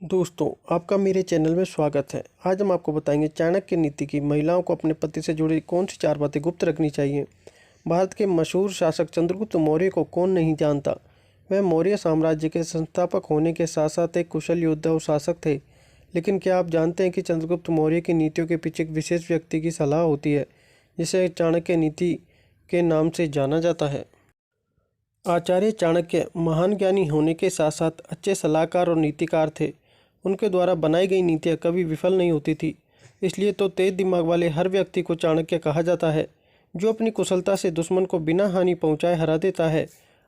दोस्तों, आपका मेरे चैनल में स्वागत है। आज हम आपको बताएंगे चाणक्य नीति की महिलाओं को अपने पति से जुड़ी कौन सी 4 बातें गुप्त रखनी चाहिए। भारत के मशहूर शासक चंद्रगुप्त मौर्य को कौन नहीं जानता। वह मौर्य साम्राज्य के संस्थापक होने के साथ साथ एक कुशल योद्धा और शासक थे। लेकिन क्या आप जानते हैं कि चंद्रगुप्त मौर्य की नीतियों के पीछे एक विशेष व्यक्ति की सलाह होती है, जिसे चाणक्य नीति के नाम से जाना जाता है। आचार्य चाणक्य महान ज्ञानी होने के साथ साथ अच्छे सलाहकार और नीतिकार थे। उनके द्वारा बनाई गई नीतियाँ कभी विफल नहीं होती थी। इसलिए तो तेज दिमाग वाले हर व्यक्ति को चाणक्य कहा जाता है, जो अपनी कुशलता से दुश्मन को बिना हानि पहुंचाए हरा देता है।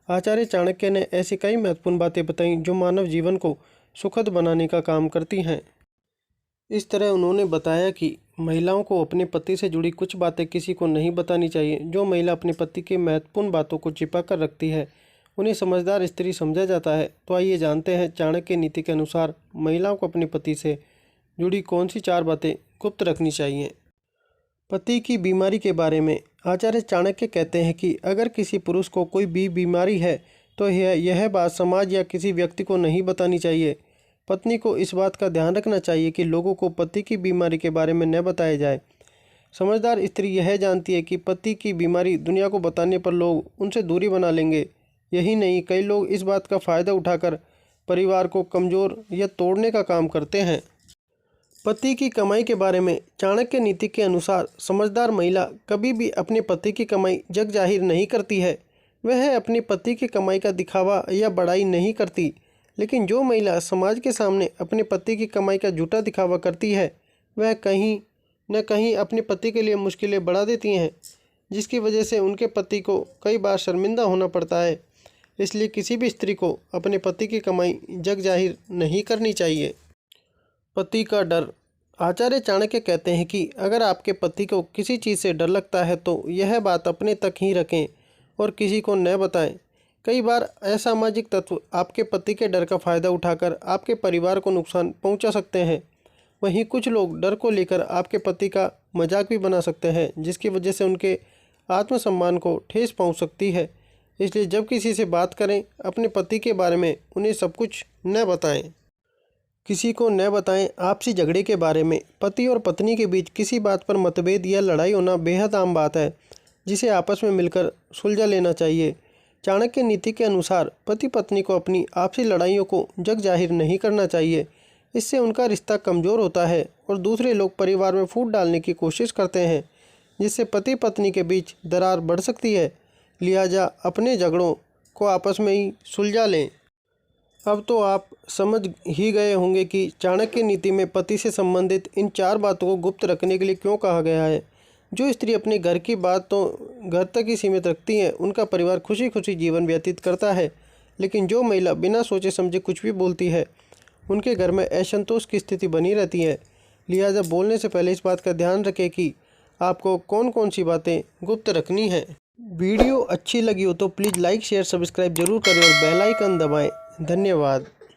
आचार्य चाणक्य ने ऐसी कई महत्वपूर्ण बातें बताई जो मानव जीवन को सुखद बनाने का काम करती हैं। इस तरह उन्होंने बताया कि महिलाओं को अपने पति से जुड़ी कुछ बातें किसी को नहीं बतानी चाहिए। जो महिला अपने पति की महत्वपूर्ण बातों को छिपा कर रखती है, उन्हें समझदार स्त्री समझा जाता है। तो आइए जानते हैं चाणक्य नीति के अनुसार महिलाओं को अपने पति से जुड़ी कौन सी 4 बातें गुप्त रखनी चाहिए। पति की बीमारी के बारे में आचार्य चाणक्य कहते हैं कि अगर किसी पुरुष को कोई भी बीमारी है तो यह बात समाज या किसी व्यक्ति को नहीं बतानी चाहिए। पत्नी को इस बात का ध्यान रखना चाहिए कि लोगों को पति की बीमारी के बारे में न बताया जाए। समझदार स्त्री यह जानती है कि पति की बीमारी दुनिया को बताने पर लोग उनसे दूरी बना लेंगे। यही नहीं, कई लोग इस बात का फ़ायदा उठाकर परिवार को कमज़ोर या तोड़ने का काम करते हैं। पति की कमाई के बारे में चाणक्य नीति के अनुसार समझदार महिला कभी भी अपने पति की कमाई जग जाहिर नहीं करती है। वह अपने पति की कमाई का दिखावा या बड़ाई नहीं करती। लेकिन जो महिला समाज के सामने अपने पति की कमाई का झूठा दिखावा करती है, वह कहीं न कहीं अपने पति के लिए मुश्किलें बढ़ा देती हैं, जिसकी वजह से उनके पति को कई बार शर्मिंदा होना पड़ता है। इसलिए किसी भी स्त्री को अपने पति की कमाई जग जाहिर नहीं करनी चाहिए। पति का डर। आचार्य चाणक्य कहते हैं कि अगर आपके पति को किसी चीज़ से डर लगता है तो यह बात अपने तक ही रखें और किसी को न बताएं। कई बार असामाजिक तत्व आपके पति के डर का फ़ायदा उठाकर आपके परिवार को नुकसान पहुंचा सकते हैं। वहीं कुछ लोग डर को लेकर आपके पति का मजाक भी बना सकते हैं, जिसकी वजह से उनके आत्मसम्मान को ठेस पहुंच सकती है। इसलिए जब किसी से बात करें अपने पति के बारे में, उन्हें सब कुछ न बताएं। किसी को न बताएं आपसी झगड़े के बारे में। पति और पत्नी के बीच किसी बात पर मतभेद या लड़ाई होना बेहद आम बात है, जिसे आपस में मिलकर सुलझा लेना चाहिए। चाणक्य नीति के अनुसार पति पत्नी को अपनी आपसी लड़ाइयों को जग जाहिर नहीं करना चाहिए। इससे उनका रिश्ता कमज़ोर होता है और दूसरे लोग परिवार में फूट डालने की कोशिश करते हैं, जिससे पति पत्नी के बीच दरार बढ़ सकती है। लिहाजा अपने झगड़ों को आपस में ही सुलझा लें। अब तो आप समझ ही गए होंगे कि चाणक्य नीति में पति से संबंधित इन 4 बातों को गुप्त रखने के लिए क्यों कहा गया है। जो स्त्री अपने घर की बात तो घर तक ही सीमित रखती हैं, उनका परिवार खुशी खुशी जीवन व्यतीत करता है। लेकिन जो महिला बिना सोचे समझे कुछ भी बोलती है, उनके घर में असंतोष की स्थिति बनी रहती है। लिहाजा बोलने से पहले इस बात का ध्यान रखें कि आपको कौन कौन सी बातें गुप्त रखनी है। वीडियो अच्छी लगी हो तो प्लीज़ लाइक शेयर सब्सक्राइब जरूर करें और बेल आइकन दबाएं। धन्यवाद।